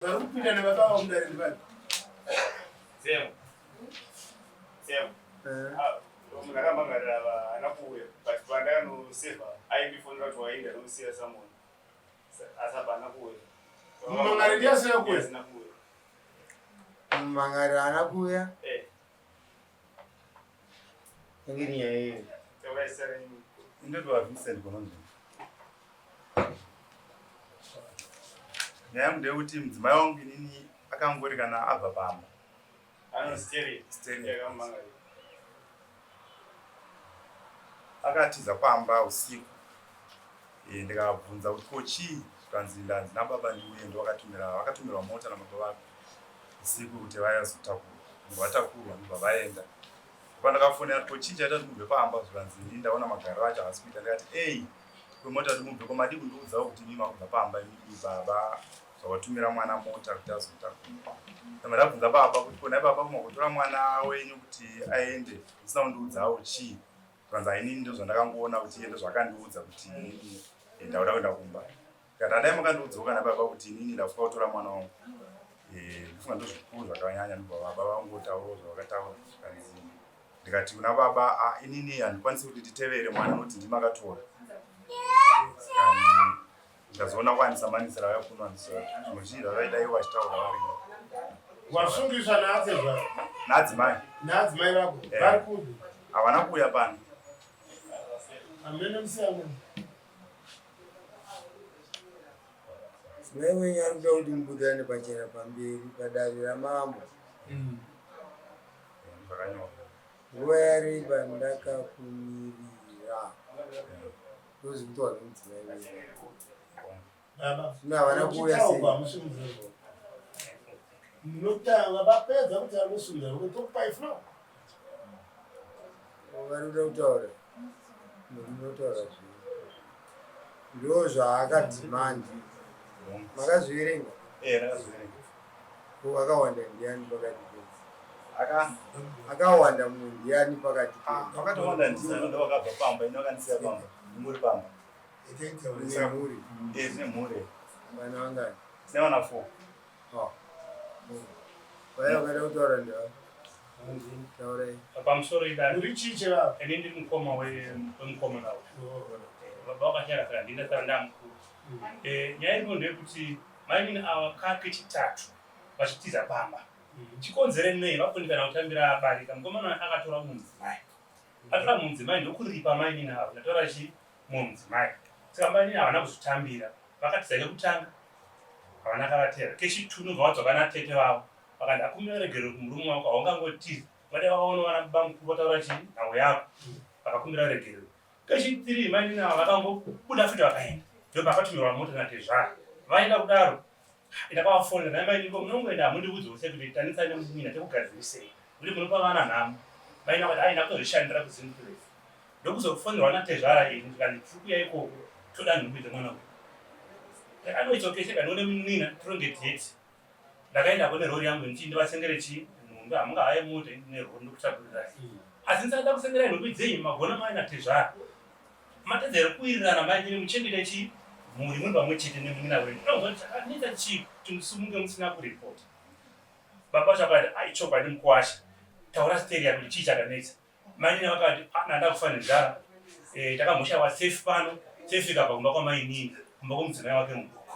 Barupita na baba wa mdari ndani. Sema. Mnakamba ngaraba anakuwe. But bandana no seva. I before watu waende no sia someone. Asa bana kuwe. Mangari dia sio kuwe. Yes nakuwe. Mangari anakuya. Ngini yeye. Kwa sasa ndio kwa Vincent Konondo. Nyamde uti mdzimai wangu nini akangori kana abva pamba. Ano steri kama mangari. Akatiza kwamba usiku. Ndikabvunza kuti kochi kanzi ndanzi nababa ndiuye ndo wakatumira mota na baba wake. Usiku kuti vayazotakura. Ngwatakurwa ndo vaenda. Pandakafonera kochi chaita kubve pamba zvanzi ndaona magaro acho asikuita ndikati kwemota ndimubve komadiku ndiudzawo kuti mimi makubva pamba baba zvawatumira mwana mota kuti azotakura. Ndabvunza baba kuti kona baba kumakutora mwana wenyu kuti aende usina kundiudzawo chii. Kwanza inini ndo zvandakangoona kuti endo zvakandiudza kuti inini ndauda kuenda kumba. Kana dai makandiudzawo kana baba kuti inini ndafuka kutora mwana wangu. Ndifunga ndo zvikuru zvakanyanya ndibva baba vangotaurawo zvavakataura zvikanzi. Ndikati kuna baba inini handikwanisi kuti nditevere mwana noti ndimakatora. Ndazoona kwanisamanisa ravakunwa zvinochira vaidai vachitaura vari. Wasungisa naateva. Nadzimai. Nadzimai vako. Vari kupi? Havana kuuya pano. Amene msiyamo. Wewe yaruda kuti mubudane pachera pamberi padare ramambo. Zvakanyorwa. Nguva yareba ndakakumirira. Ndozi kuti wanhu mudzimai wewe. Baba. Havana kuuya sei. Munotanga vapedza kuti anosunga kuti tokupai flow. Varuda kutaura. Munotaura zvii. Ndo zvaakadhimandi. Makazviverenga? Ndakazviverenga. Akawanda ndiani pakati penyu? Akawanda munhu ndiani pakati penyu? Pakatowanda ndino ndo wakabva pamba inokandisiya pamba. Muri pamba. Mune mhuri? Tine mhuri. Vana vangani? Tine vana 4. Vaya vakada kutaura ndava? Taurai. Pamusoro idani. Uri chiche vavo. Ini ndiri mukoma wemukoma nawo. Baba wakachara kana ndinda kana ndamukuru. Nyaya ino ndeyekuti maimini ava kechitatu vachitiza pamba. Chikonzere nei vafundikana kutambira abarika. Mukomana akatora mudzimai. Atora mudzimai ndokuripa maimini avo. Ndatora chi mudzimai. Saka maimini havana kuzotambira. Vakatiza kutanga. Havana kavatera. Kechitunu vadzokana tete vavo. Vakati akumira regero kumurume wako haungangoti. Vade vakaona vana baba mukuru vataura chi nhawo yako. Vakakumbira regero. Kechitiri maimini avo vakangobuda futi vakaenda. Ndoba akatumirwa mota natezvara. Vaenda kudaro. Ndakavafonera naye maini ngo munongoenda hamundiudza kuti kuti tanisa nemumina tekugadzirisei. Kuti munopa vana nhamo. Maina kuti aina kuzoshandira kuzinukiresa. Ndokuzofonerwa natezvara ini ndikati tiri ikoko toda nhumbi dzemwana uyu. Takanoitsokese kanone munina tironge tiyeti. Ndakaenda kune rori yangu ndichi ndivasengere chi nhumbi hamungavaye mota nerori ndokutakurira. Asi ndisada kusengera nhumbi dzenyu magona maina tezvara. Matedzera kuwirirana maini muchengete chi muri muri pamwe chete nemunina wenyu. Ndozoti chakanita chi tumusunge musina kuripota. Baba chakati aichoka ndimukwasha. Taura stereo kuti chi chakanetsa. Maini vakati nanda kufa nenzara. Takamhosha wa safe pano. Safe ikabva kumba kwamainini. Kumba kwomudzimai wake muduku.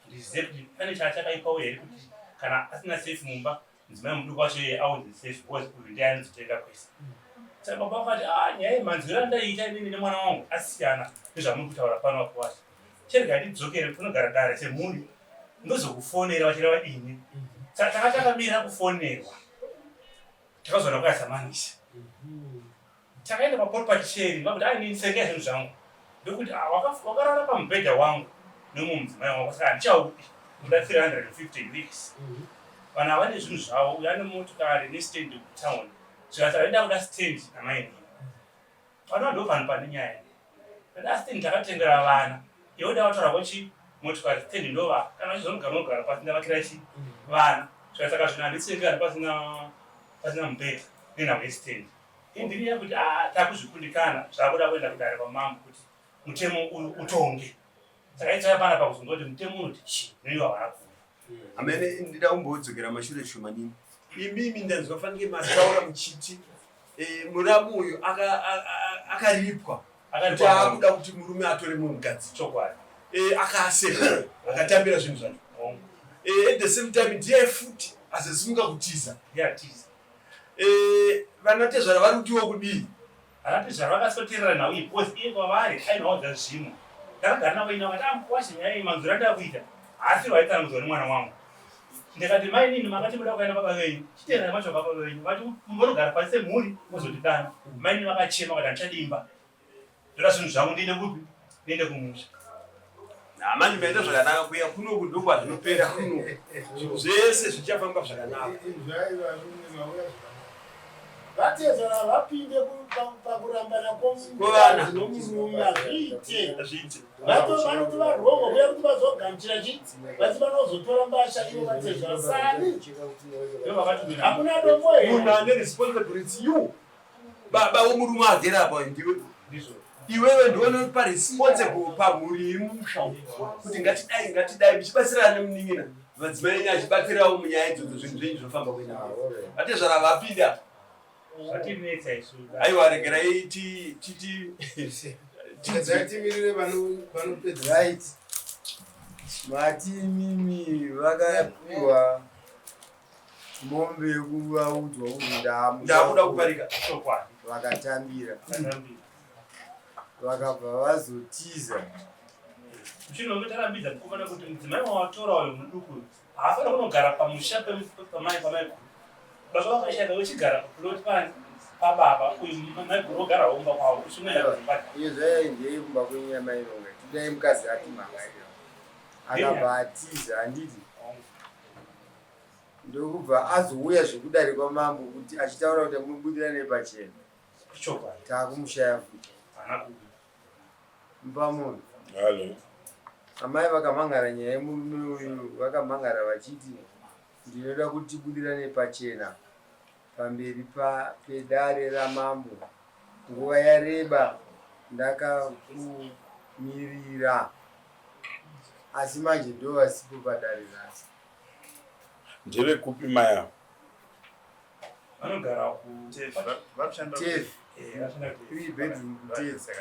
Ndizive kuti pane chakaipawo here kuti kana asina safe mumba mudzimai muduku wacho aunzi safe because kuti ndiye anozotenga kwese. Saka baba vakati nyaya yemanzwiro andaita inini nemwana wangu asiyana nezvamuri kutaura pano wakuwasha. Cherega ndidzokere kunogara dare semhuri ndozokufonera vachireva ini. Saka takakamira kufonerwa. Takazoona kwasamanisha. Takaenda paproperty sharing vakuti inini sengera zvinhu zvangu. Ndokuti wakarara pamubhedha wangu nemudzimai wangu saka handichaupi kuda 350 weeks. Vana vane zvinhu zvavo uya nemotokari nestand kutown. Zvikasaenda kuda stand namaini. Vana ndo vanhu pane nyaya. Kada stand takatengera vana. Yoda wataura kuti motokari stand ndova kana chizonogara pasina vakira chi vana. Zvakasaka zvina ndisengera pasina mubhedha nenhamo yestand. Indiri yakuti takuzvikundikana zvakuda kuenda kudare pamambo kuti mutemo utonge. Saka ichaya pana pakuzongoti mutemo unoti chi noiwa vanaku. amene ndida kumbodzokera mashure shumanini imimi ndanzwafanike masaura muchiti muramu uyu akaripwa kuti akuda kuti murume atore munhukadzi chokwadi akaaseka akatambira zvinhu zvacho at the same time ndiye futi azisunga kutiza yatiza vanatezvara vari kutiwo kudii anatizvara vakasoterera nhau iyi because iye kwavari ainawadza zvimwe ndakagara navo ina vakati amukwashe nyaya iyi manzura ndava kuita asi vaitsangudzwa nemwana wangu ndikati mai nini makati muda kukaenda baba venyu chitenda macho baba venyu vati mbonogara pasi semhuri muzotidana mai nini vakachema vakati handichadimba ndoda zvinhu zvangu ndiende kupi ndiende kumusha amani maita zvakanaka kuya kuno kudokwa zvinopera kuno zvinhu zvese zvichafamba zvakanaka vatezana vapinde pakurambana kwevana nomurume azviite vanoti varombo kuya kuti vazogamuchira chiti vati vanozotora mbasha ivo vatezana sani hakuna dombo munhu ane responsibility you baba womurume agere apa ndiwe iwewe ndione paresponsible pamhuri iri mumusha kuti ngatidai muchibatsirana nemunin'ina madzimai enyu achibatsirawo munyaya idzodzo zvinhu zvenyu zvinofamba kuenda vatezvara vapinda aiwa regerai timirire vanopedza right matimimi vakapiwa mombe yekuvaudzwa kuti ndakuda kuparika vakatambira vakabva vazotiza uchinotarambidza kuona kuti mudzimai wawatora uyo muduku haafana kunogara pamusha pamai baba vakashaka uchigara paploti pababa uyu mai guru ogara umba kwavo usinoenda iyo zvaindei kumba kwenyama inonga tidai mukadzi ati mangaio akabva atiza handiti ndokubva azouya zvekudari kwamambo kuti achitaura kuti mubudirane pachena taakumushaya futi mpamunhu amai vakamhangara nyaya yemurume uyu vakamhangara vachiti ndinoda kuti tibudirane pachena pamberi pedare ramambo nguva yareba ndakakumirira asi manje ndo vasipo padare rasi ndeve kupi maya vanogara kutefi 3 bedroom kutefi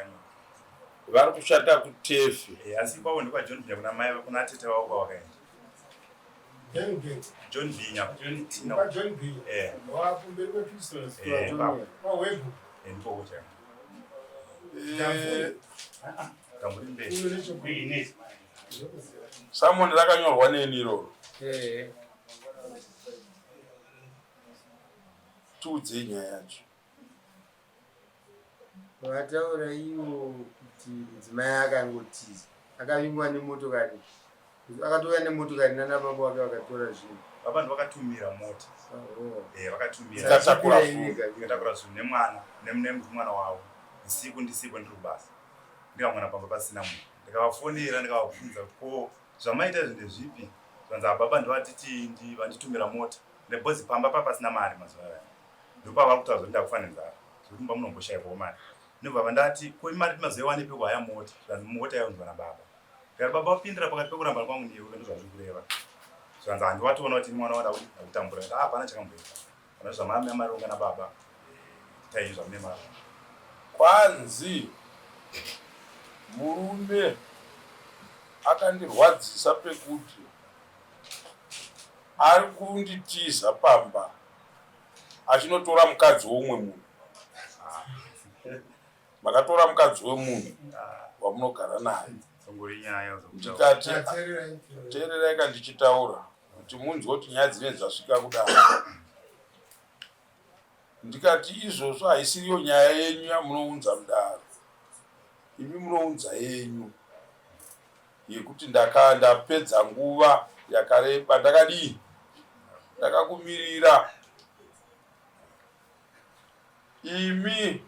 vari kushanda kutefi asi kwavo ndikwajohn binya kuna mai kuna tete wavo kwavakaenda John Binya John Binya wakumberi kwePistons wawebu ndipokuti samoni rakanyorwa neni iroro tiudzei nyaya yacho vataura ivo kuti mudzimai akangotiza akavingwa nemotokari akatouya nemotokari nanababa wake vakatora zvinhu baba ndovakatumira mota vakatumira ikatakura zvinhu nemwana nemwana wavo isiku ndisiku ndiri kubasa ndikamwana pamba pasina munhu ndikavafonera ndikavabvunza kuti ko zvamaita zvinhu zvipi zvanzi ababa ndovatiti vanditumira mota ndebhozi pamba papasina mari mazuva aya ndopava kutaura kuti ndakufa nenzara zvokuti mba munomboshayiwawo mari ndobva vandati ko imari timazoiwanepi kwaya mota zvanzi mota yaunzwa nababa kana baba wapindira pakati pekuramba kwangu ndiwe ndozvazviri kureva zvanzi handiwatoona kuti mwana wada kutambura hapana chakamboita kana zvamami amaronga nababa taizva mune mari kwanzi murume akandirwadzisa pekuti ari kunditiza pamba achinotora mukadzi womwe munhu makatora mukadzi wemunhu wamunogara naye ndikati teererai ndichitaura kuti munzwe kuti nyaya dzine dzasvika kudaro ndikati izvozvo haisiriyo nyaya yenyu yamunounza mudaro imi munounza yenyu yekuti ndapedza nguva yakareba ndakadii ndakakumirira imi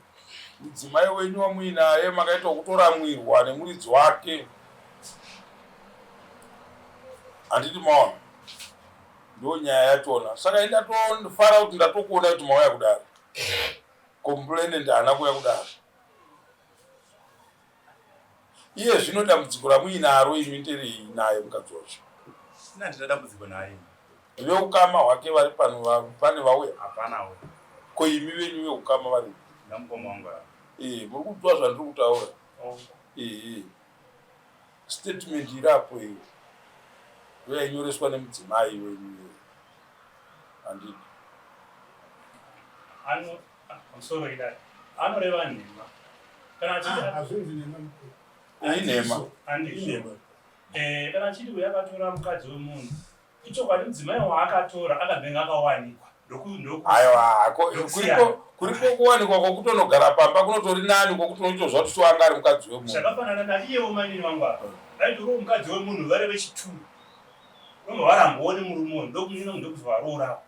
mudzimai wenyu wamuinaye makaita kutora mwirwa nemuridzi wake handiti maona ndo nyaya yatona saka indatofara kuti ndatokuona kuti mauya kudaro komplainant haana kuya kudaro iye zvino dambudziko ramuinaro imi nderei naye mukadzi wacho Sina ndidambudziko naye. Veukama hwake vari pane vauya Hapanawo. koimi venyu veukama vari Ndamukoma wangu. muri kudzwa zvandiri kutaura statement irapo iyo yainyoreswa nemudzimai wenyu handidi sorry that anoreva nhema kana inhema kana achiti uya akatora mukadzi wemunhu ichokwadi mudzimai waakatora akabvenga akawanikwa aiwa kuripo kuwanikwa kwokutonogara pamba kunotori nani kwokuti unoitozva kuti wanga ari mukadzi wemunhu zvakafanana naiyewo manini vangu apa vaitorowo mukadzi wemunhu vari vechituru unobva varambooni murume ndokunina ndokuti varooravo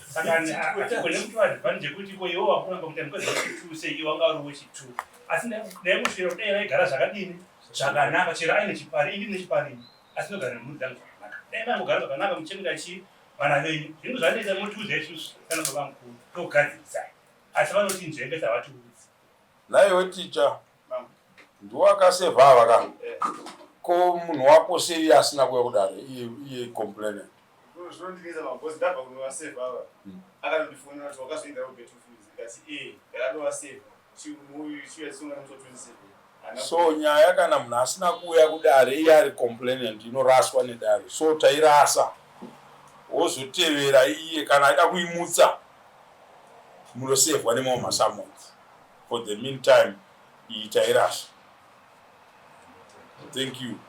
saka atigone kuti vadvantage kuti ko iwo vakuramba kuti mukadzi wechituru sei iwo anga uri wechituru asi naimusvira kudai vaigara zvakadini zvakanaka chero aine chipari ini nechipari asi nogara nemhuri dzangu zvakanaka dai mangogara zvakanaka muchemera chi vana venyu zvinhu zvanoita motiudza isusu kana baba mukuru togadzirisai asi vanoti nzvenge savatiudzi naiwe ticha ndiwakasevhava ka ko munhu wako sei asina kuya kudare iye complainant zvinondinisa mabhosi ndabva kunovasevha ava akanotifonera kuti wakazoindawo betufuz ikati ndakatowasevha chiyasunga nemuso 27 so nyaya kana munhu asina kuya kudare iye ari complainant inoraswa nedare so tairasa wozotevera iye kana aida kuimutsa munosevhwa nemamwe masamons for the meantime iyi tairasa. Thank you.